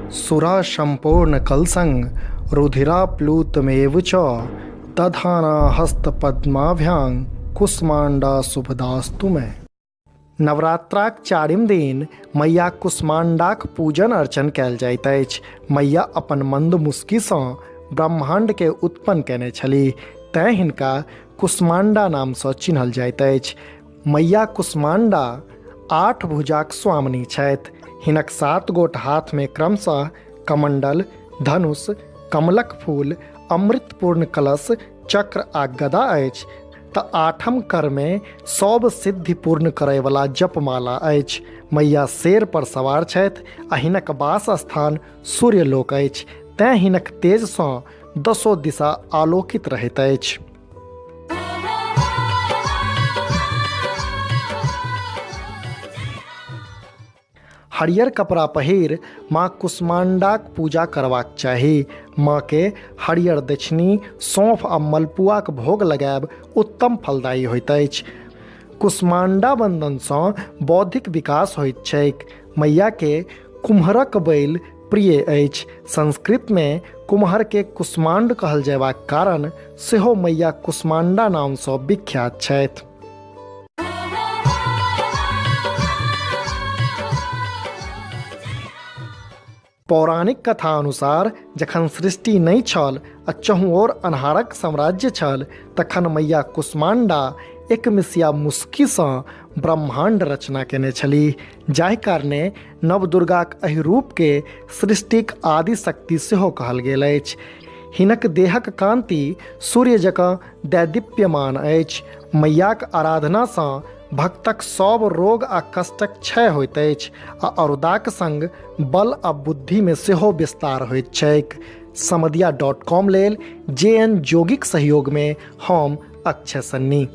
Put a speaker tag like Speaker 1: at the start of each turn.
Speaker 1: सुरा संपूर्ण कलसं रुधिराप्लुतमेव च दधाना हस्तपद्माभ्यां कुष्मांडा शुभदास्तु मे। नवरात्राक चारिम दिन मैया कुष्मांडाक पूजन अर्चन कयल जाइत अछि। मैया अपन मंद मुस्कीसँ ब्रह्मांड के उत्पन्न केने छलीह, तेँ हिनका कुष्मांडा नामसँ चिन्हल जाइत अछि। मैया कुष्मांडा 8 भुजाक स्वामिनी छथि। हिनक 7 गोट हाथ में क्रमशः कमंडल, धनुष, कमलक फूल, अमृतपूर्ण कलश, चक्र आ गदा अछि। तऽ 8म कर में सब सिद्धि पूर्ण करयवला जपमाला अछि। मैया शेर पर सवार छथि आ हिनक वास स्थान सूर्यलोक अछि, तेँ हिनक तेजसँ 10 दिशा आलोकित रहैत अछि। हरियर कपड़ा पहिर माँ कुष्मांडाक पूजा करबाक चाही। माँ के हरियर दक्षिणी, सौंफ आ मलपुआक भोग लगायब उत्तम फलदायी होइत अछि। कुष्मांडा बंदनसँ बौद्धिक विकास होइत छैक। मैया के कुम्हरक बैल प्रिय अछि। संस्कृत में कुम्हर के कुष्मांड कहल जयबाक कारण सेहो मैया कुष्मांडा नामसँ विख्यात छथि। पौराणिक कथा अनुसार जखन सृष्टि नहि छल आ चहुओर अन्हारक साम्राज्य छल, तखन मैया कुष्मांडा एकमिसिया मुस्कीसँ ब्रह्मांड रचना केने छलीह, जाहि कारणे नवदुर्गाक एहि रूपके सृष्टिक आदि शक्ति सेहो कहल गेल अछि। हिनक देहक कांति सूर्य जकाँ दैदीप्यमान अछि। मैयाक आराधनासँ भक्तक सब रोग आ कष्टक क्षय होइत अछि आ अरुदाक संग बल आ बुद्धि में सेहो विस्तार होइत छैक। समदिया.com लेल JN जोगीक सहयोग में हम अक्षय सन्नी।